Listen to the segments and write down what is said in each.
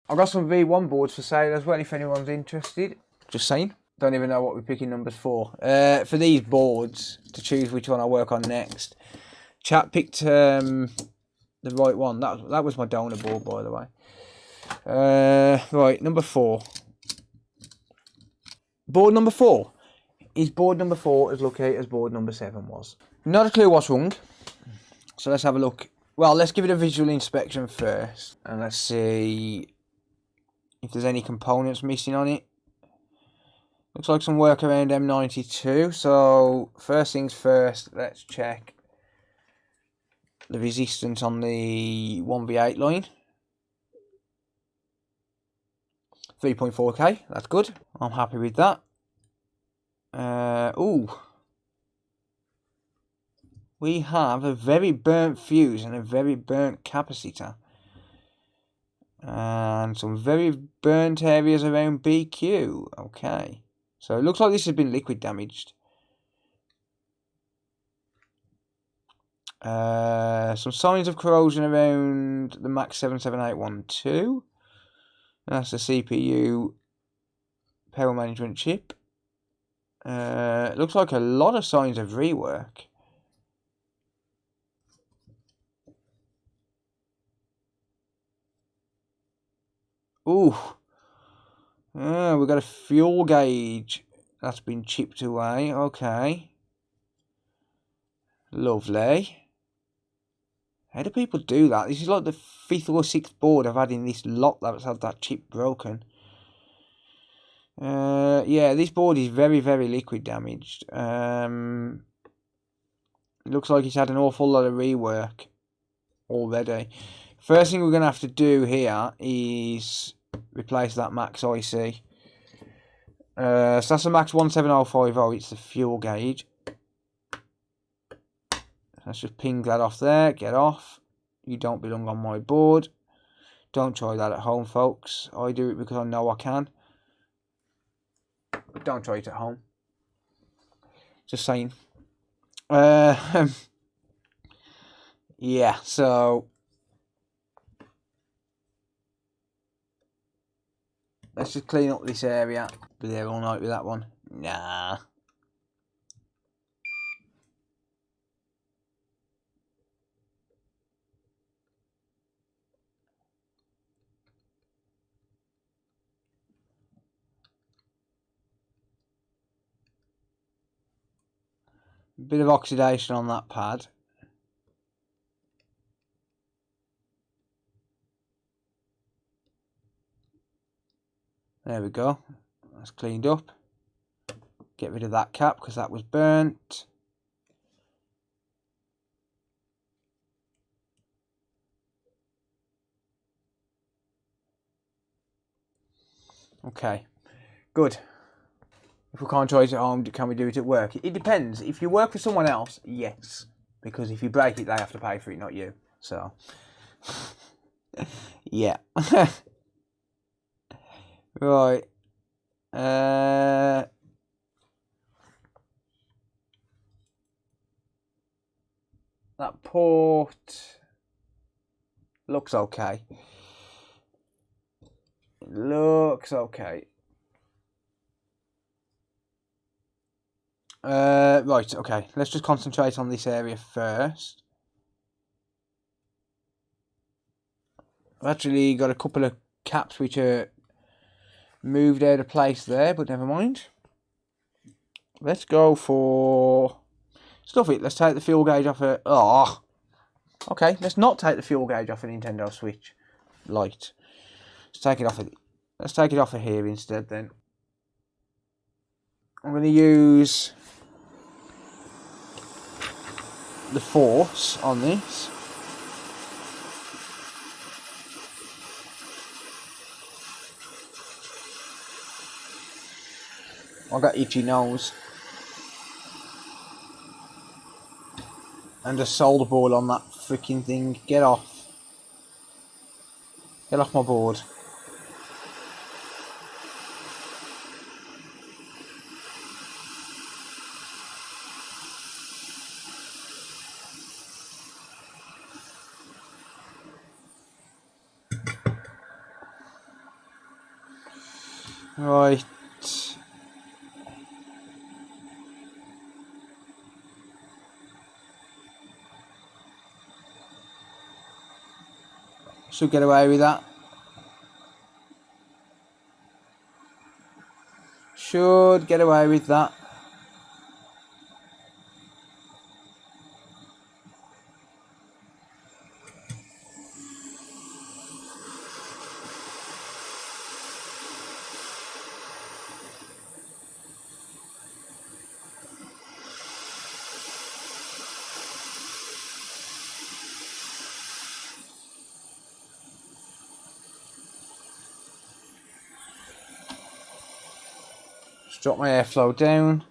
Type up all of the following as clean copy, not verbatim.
I've got some V1 boards for sale as well if anyone's interested. Just saying. Don't even know what we're picking numbers for. For these boards, to choose which one I work on next, chat picked the right one. That was my donor board, by the way. Right, number 4. Board number 4. Is board number 4 as lucky as board number 7 was? Not a clue what's wrong. So let's have a look. Well, let's give it a visual inspection first. And let's see if there's any components missing on it. Looks like some work around M92. So first things first, let's check the resistance on the 1v8 line. 3.4k, that's good. I'm happy with that. We have a very burnt fuse and a very burnt capacitor. And some very burnt areas around BQ. Okay. So it looks like this has been liquid damaged. Some signs of corrosion around the MAX 77812. That's the CPU power management chip. It looks like a lot of signs of rework. Ooh. We've got a fuel gauge that's been chipped away. Okay. Lovely. How do people do that? This is like the 5th or 6th board I've had in this lot that's had that chip broken. Yeah, this board is very, very liquid damaged. It looks like it's had an awful lot of rework already. First thing we're going to have to do here is replace that max IC. So that's the max 17050. It's the fuel gauge. Let's just ping that off there. Get off. You don't belong on my board. Don't try that at home, folks. I do it because I know I can. But don't try it at home. Just saying. Yeah, so let's just clean up this area. Be there all night with that one. Nah. Bit of oxidation on that pad. There we go. That's cleaned up. Get rid of that cap because that was burnt. Okay, good. If we can't try it at home, can we do it at work? It depends. If you work for someone else, yes. Because if you break it, they have to pay for it, not you. So, yeah. Right. That port looks okay. It looks okay. Right, okay. Let's just concentrate on this area first. I've actually got a couple of caps which are moved out of place there, but never mind. Let's go for... Stuff it, let's take the fuel gauge off a... Oh! Okay, let's not take the fuel gauge off a Nintendo Switch Lite. Let's take it off of... Let's take it off of here instead then. I'm going to use the force on this. I got itchy nose. And a solder board on that freaking thing. Get off. Get off my board. Right. Should get away with that. Should get away with that. Just drop my airflow down.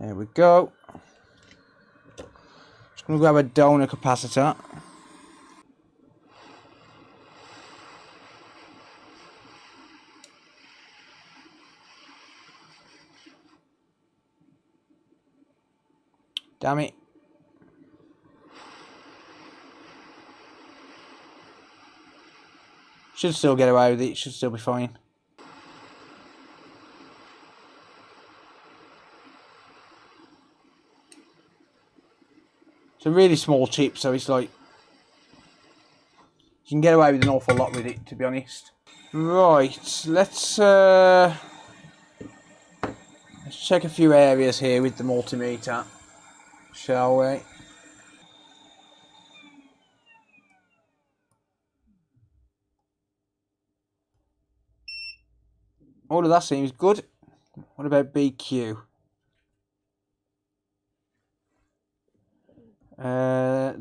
There we go. Just going to grab a donor capacitor. Damn it. Should still get away with it. Should still be fine. It's a really small chip, so it's like you can get away with an awful lot with it, to be honest. Right, let's check a few areas here with the multimeter, shall we? All of that seems good. What about BQ?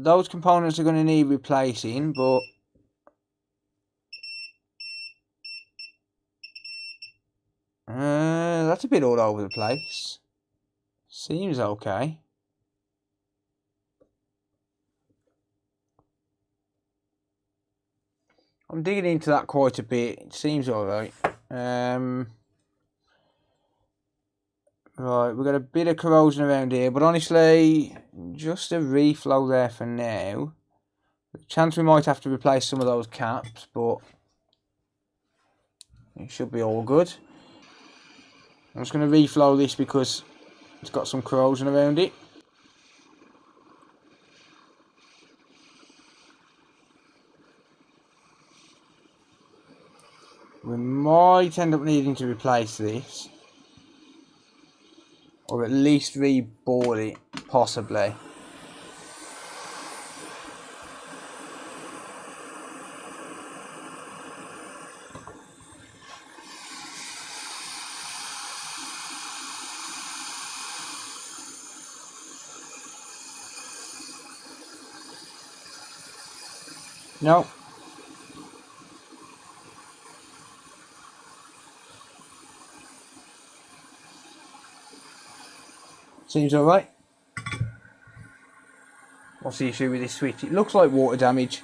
Those components are going to need replacing, but that's a bit all over the place. Seems okay. I'm digging into that quite a bit. It seems alright. Right, we've got a bit of corrosion around here, but honestly, just a reflow there for now. The chance we might have to replace some of those caps, but it should be all good. I'm just going to reflow this because it's got some corrosion around it. We might end up needing to replace this. Or at least reboard it, possibly. No. Seems alright. What's the issue with this switch? It looks like water damage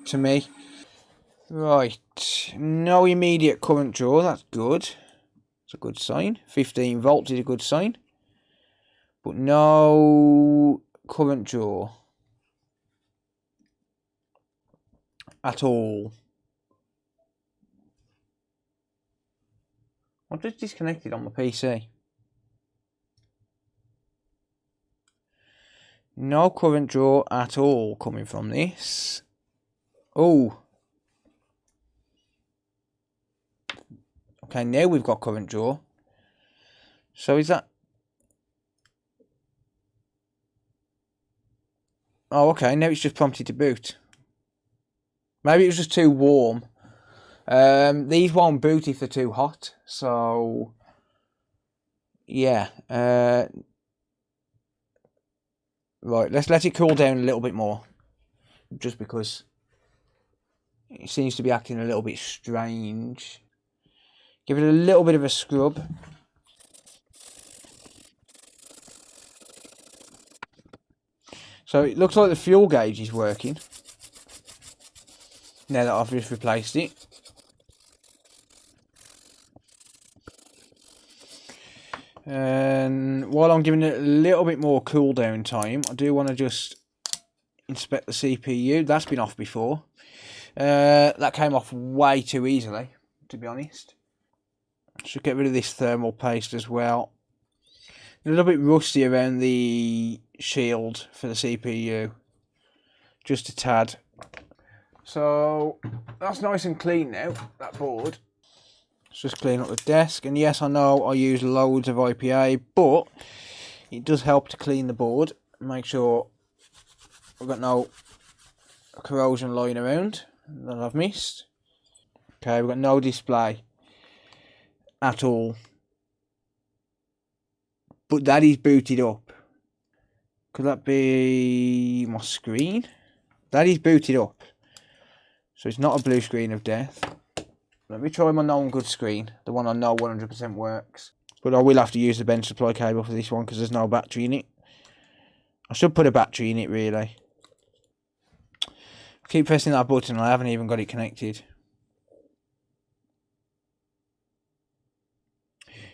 to me. Right, no immediate current draw, that's good. It's a good sign. 15 volts is a good sign. But no current draw at all. I've just disconnected on my PC. No current draw at all coming from this. Oh. Okay, now we've got current draw. So is that... Oh, okay, now it's just prompted to boot. Maybe it was just too warm. These won't boot if they're too hot. So... yeah. Right, let's let it cool down a little bit more. Just because it seems to be acting a little bit strange. Give it a little bit of a scrub. So it looks like the fuel gauge is working. Now that I've just replaced it. And while I'm giving it a little bit more cooldown time, I do want to just inspect the CPU. That's been off before. That came off way too easily, to be honest. Should get rid of this thermal paste as well. A little bit rusty around the shield for the CPU. Just a tad. So that's nice and clean now, that board. Let's just clean up the desk. And yes, I know I use loads of IPA, but it does help to clean the board. Make sure I've got no corrosion lying around that I've missed. Okay, we've got no display at all. But that is booted up. Could that be my screen? That is booted up. So it's not a blue screen of death. Let me try my known good screen. The one I know 100% works. But I will have to use the bench supply cable for this one because there's no battery in it. I should put a battery in it really. I keep pressing that button and I haven't even got it connected.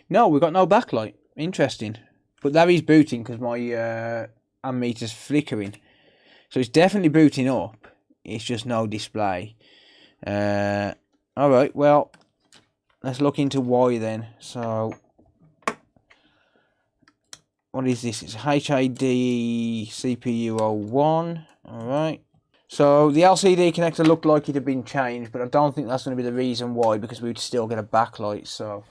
No, we've got no backlight. Interesting. But that is booting because my ammeter's flickering. So it's definitely booting up. It's just no display. Alright, well, let's look into why then. So, what is this? It's HAD CPU01. Alright. So, the LCD connector looked like it had been changed, but I don't think that's going to be the reason why, because we would still get a backlight. So,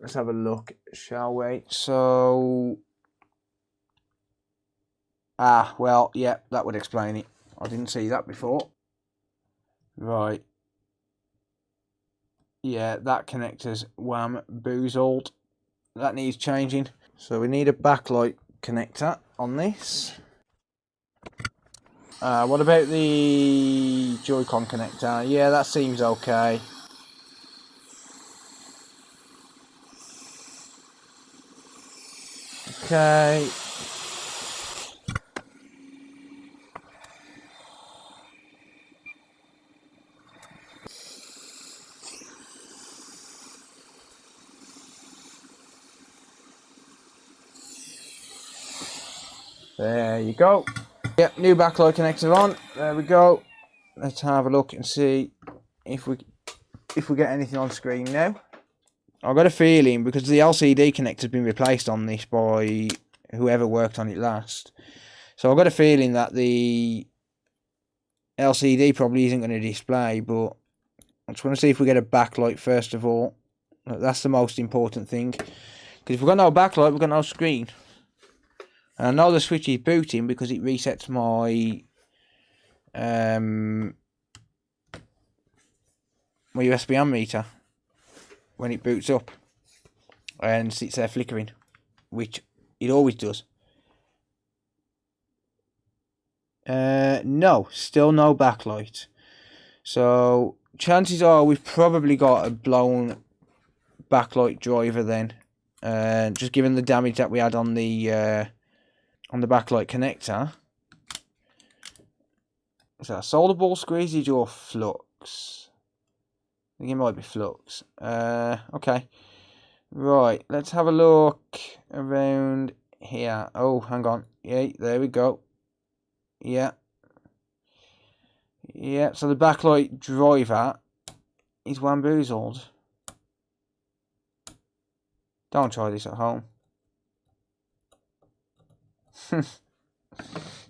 let's have a look, shall we? So, well, yeah, that would explain it. I didn't see that before. Right. Yeah, that connector's wham-boozled. That needs changing. So we need a backlight connector on this. What about the Joy-Con connector? Yeah, that seems okay. Okay. There you go. Yep, new backlight connector on. There we go. Let's have a look and see if we get anything on screen now. I've got a feeling, because the LCD connector's been replaced on this by whoever worked on it last. So I've got a feeling that the LCD probably isn't going to display, but I just want to see if we get a backlight first of all. That's the most important thing. Because if we've got no backlight, we've got no screen. And I know the switch is booting because it resets my my USB ammeter when it boots up and sits there flickering, which it always does. No, still no backlight. So chances are we've probably got a blown backlight driver then. Just given the damage that we had on the backlight connector. Is that solder ball squeezage or flux? I think it might be flux. Okay. Right, let's have a look around here. Oh, hang on. Yeah, there we go. Yeah. Yeah, so the backlight driver is wamboozled. Don't try this at home.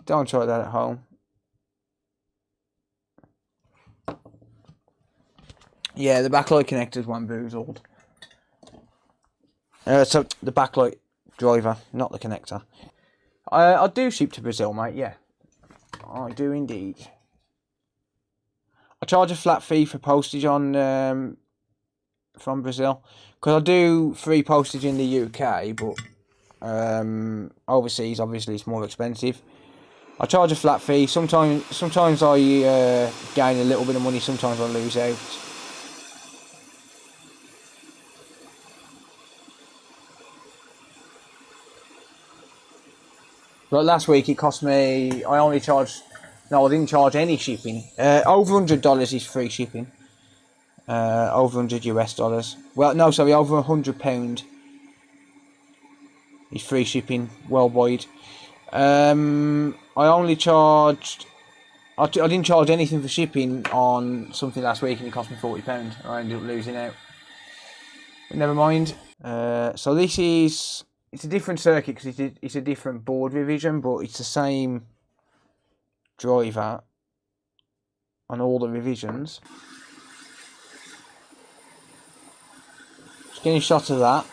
Don't try that at home. Yeah, the backlight connector's wamboozled. So the backlight driver, not the connector. I do ship to Brazil, mate. Yeah, I do indeed. I charge a flat fee for postage on from Brazil because I do free postage in the UK, but Overseas, obviously, it's more expensive. I charge a flat fee. Sometimes I gain a little bit of money. Sometimes I lose out. Like last week, it cost me. I only charged. No, I didn't charge any shipping. Over $100 is free shipping. Over 100 US dollars. Well, no, sorry, over £100 is free shipping worldwide. I only charged. I didn't charge anything for shipping on something last week, and it cost me £40. I ended up losing out. But never mind. So this is. It's a different circuit because it's a different board revision, but it's the same driver on all the revisions. Just getting a shot of that.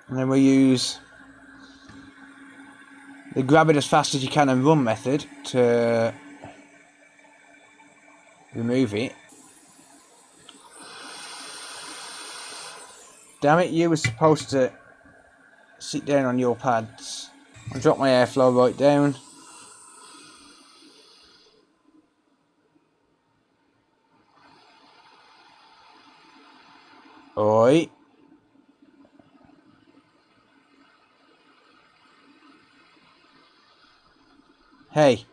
And then we use the grab it as fast as you can and run method to remove it. Damn it, you were supposed to sit down on your pads. I'll drop my airflow right down. Oi. Hey.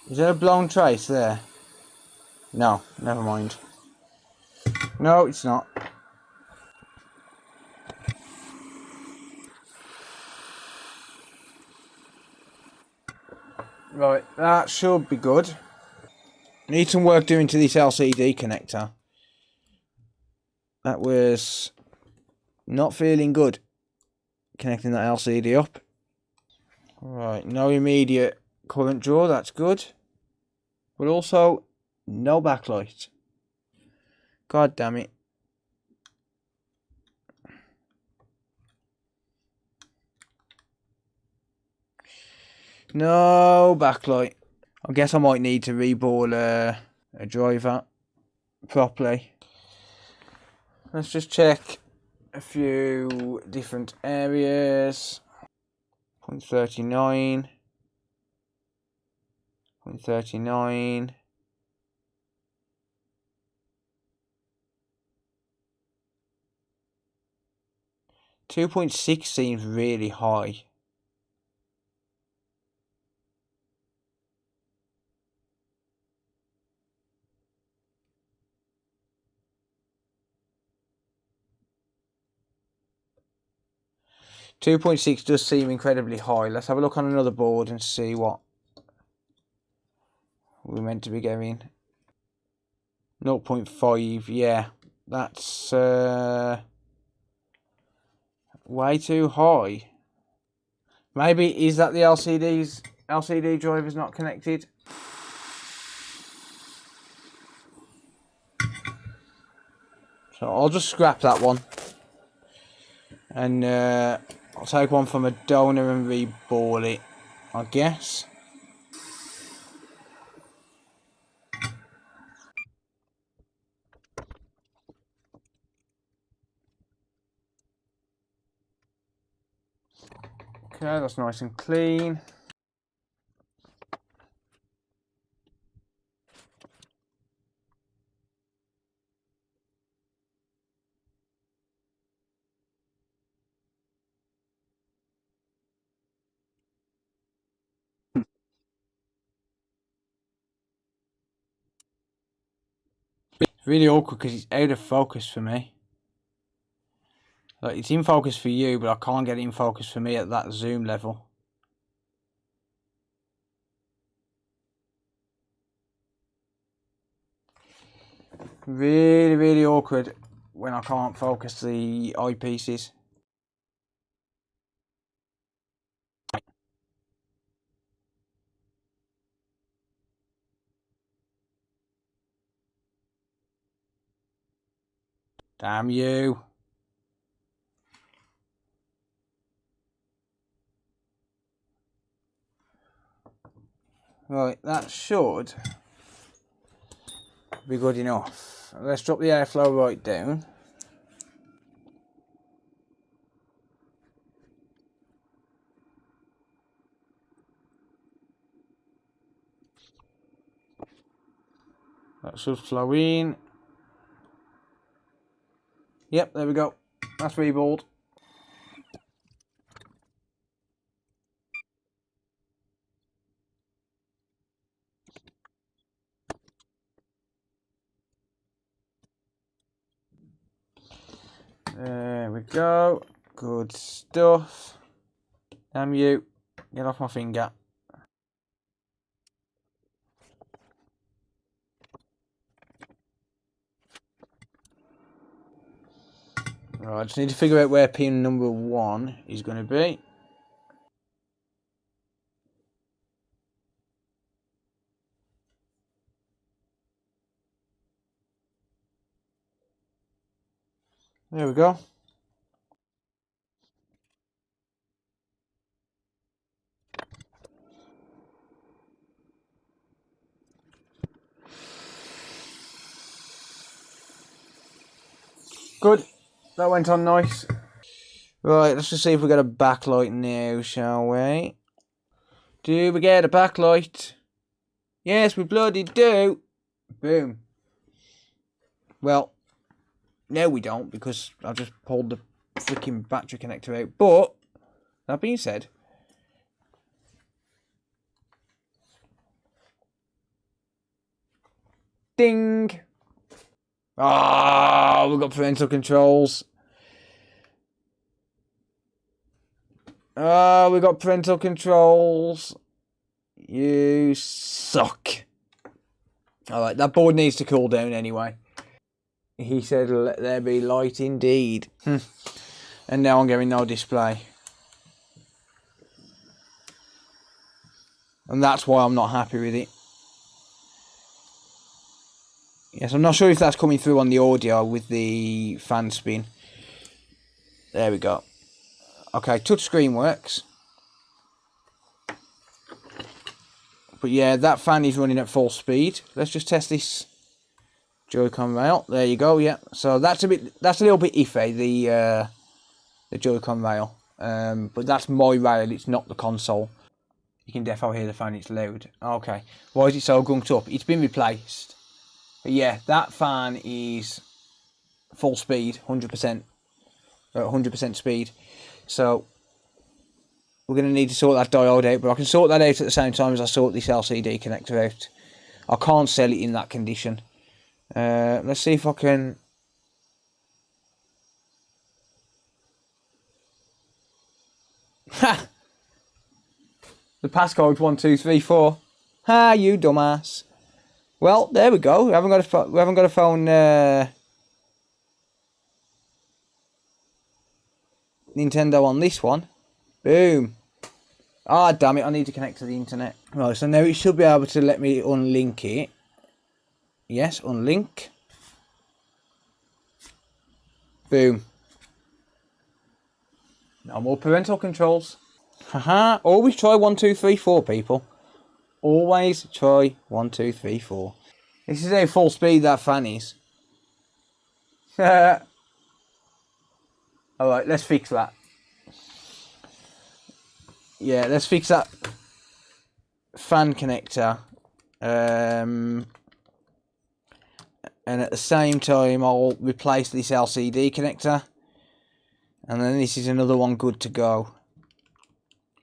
Is there a blown trace there? No, never mind. No, it's not. Right, that should be good. Need some work doing to this LCD connector. That was not feeling good. Connecting that LCD up. Right, no immediate current draw, that's good. But also, no backlight. God damn it. No backlight. I guess I might need to reball a driver properly. Let's just check a few different areas. 0.39. 0.39. 2.6 seems really high. .6 does seem incredibly high. Let's have a look on another board and see what we're meant to be getting. 0.5, yeah, that's way too high. Maybe is that the LCD driver's not connected? So I'll just scrap that one, and I'll take one from a donor and reball it, I guess. Okay, that's nice and clean. It's really awkward because it's out of focus for me. Like, it's in focus for you, but I can't get it in focus for me at that zoom level. Really, really awkward when I can't focus the eyepieces. Damn you. Right, that should be good enough. Let's drop the airflow right down. That should flow in. Yep, there we go. That's reballed. There we go. Good stuff. Damn you. Get off my finger. Right, I just need to figure out where pin number 1 is going to be. There we go. Good. That went on nice. Right, let's just see if we get a backlight now, shall we? Do we get a backlight? Yes, we bloody do. Boom. Well, no we don't, because I just pulled the freaking battery connector out. But, that being said, ding! Ah, we've got parental controls. Ah, we got parental controls. You suck. Alright, that board needs to cool down anyway. He said, let there be light indeed. And now I'm getting no display. And that's why I'm not happy with it. Yes, I'm not sure if that's coming through on the audio with the fan spin. There we go. Okay, touchscreen works. But yeah, that fan is running at full speed. Let's just test this Joy-Con rail. There you go, yeah. So that's a little bit iffy, the Joy-Con rail. But that's my rail, it's not the console. You can definitely hear the fan, it's loud. Okay. Why is it so gunked up? It's been replaced. But yeah, that fan is full speed, 100%. 100% speed. So we're going to need to sort that diode out, but I can sort that out at the same time as I sort this LCD connector out. I can't sell it in that condition. Let's see if I can... Ha! The passcode's 1234. Ha, you dumbass. Well, there we go. We haven't got a phone Nintendo on this one. Boom. Ah, damn it, I need to connect to the internet. Right, so now it should be able to let me unlink it. Yes, unlink. Boom. No more parental controls. Haha, always try 1, 2, 3, 4, people. Always try 1, 2, 3, 4. This is how full speed that fan is. Alright, let's fix that. Yeah, let's fix that fan connector. And at the same time, I'll replace this LCD connector. And then this is another one good to go.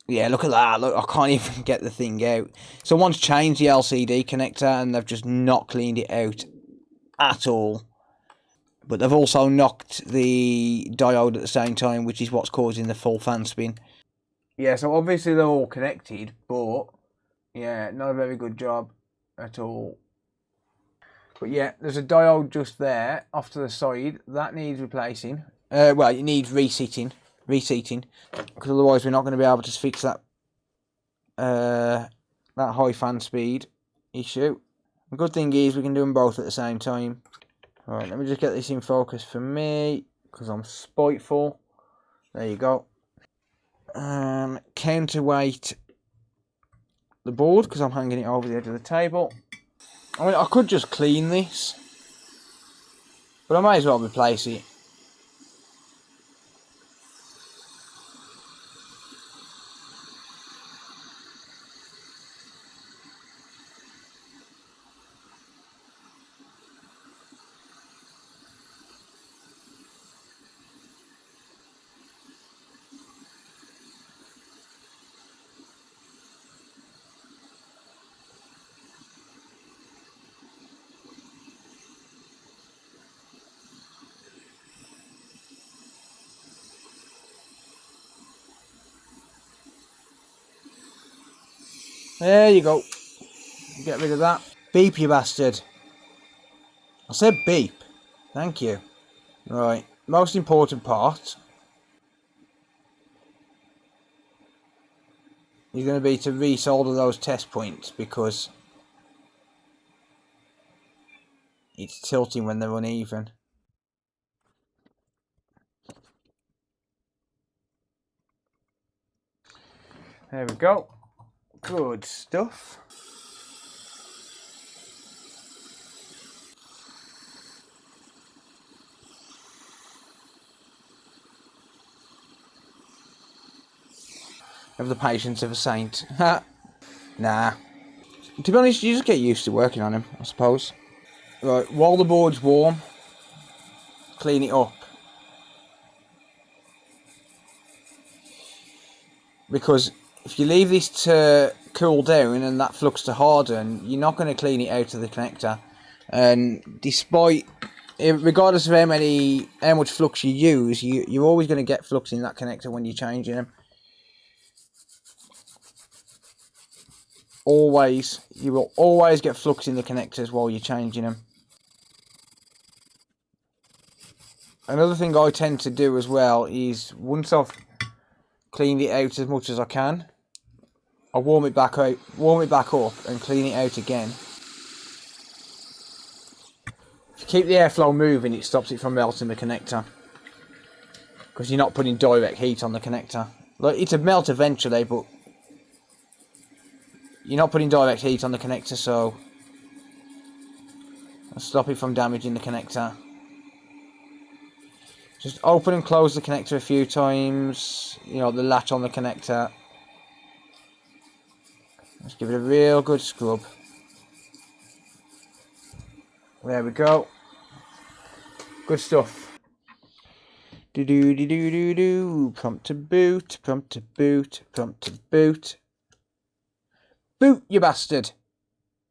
Yeah, look at that. Look, I can't even get the thing out. Someone's changed the LCD connector and they've just not cleaned it out at all. But they've also knocked the diode at the same time, which is what's causing the full fan spin. Yeah, so obviously they're all connected, but yeah, not a very good job at all. But yeah, there's a diode just there, off to the side. That needs replacing. Well, it needs reseating, because otherwise we're not going to be able to fix that that high fan speed issue. The good thing is we can do them both at the same time. Alright, let me just get this in focus for me, because I'm spiteful. There you go. Counterweight the board, because I'm hanging it over the edge of the table. I mean, I could just clean this, but I might as well replace it. There you go. Get rid of that. Beep, you bastard. I said beep. Thank you. Right. Most important part is going to be to resolder those test points, because it's tilting when they're uneven. There we go. Good stuff. Have the patience of a saint. Nah. To be honest, you just get used to working on him, I suppose. Right, while the board's warm, clean it up. Because if you leave this to cool down and that flux to harden, you're not going to clean it out of the connector. And regardless of how much flux you use, you're always going to get flux in that connector when you're changing them. Always, you will always get flux in the connectors while you're changing them. Another thing I tend to do as well is, once I've cleaned it out as much as I can, I warm it back up and clean it out again. If you keep the airflow moving, it stops it from melting the connector, because you're not putting direct heat on the connector. Like, it'll melt eventually, but you're not putting direct heat on the connector, so I'll stop it from damaging the connector. Just open and close the connector a few times, you know, the latch on the connector. Let's give it a real good scrub. There we go. Good stuff. Do. Prompt to boot, prompt to boot, prompt to boot. Boot, you bastard.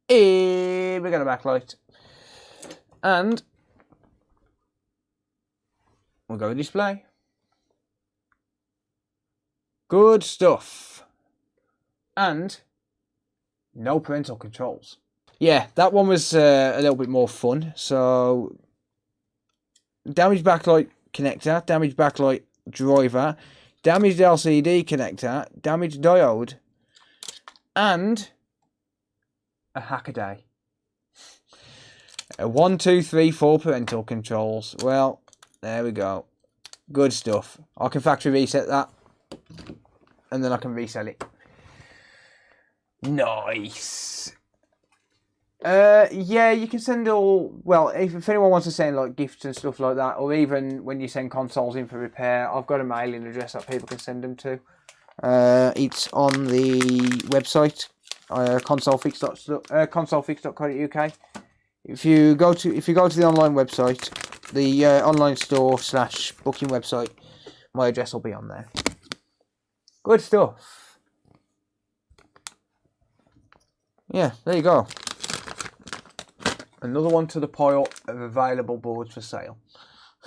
Here we got a backlight. And we'll go to display. Good stuff. And no parental controls. Yeah, that one was a little bit more fun. So, damaged backlight connector, damaged backlight driver, damaged LCD connector, damaged diode, and a Hackaday. 1, 2, 3, 4 parental controls. Well, there we go. Good stuff. I can factory reset that, and then I can resell it. Nice. Yeah, you can send all. Well, if anyone wants to send like gifts and stuff like that, or even when you send consoles in for repair, I've got a mailing address that people can send them to. It's on the website, consolefix.co.uk. If you go to the online website, the online store / booking website, my address will be on there. Good stuff. Yeah, there you go. Another one to the pile of available boards for sale.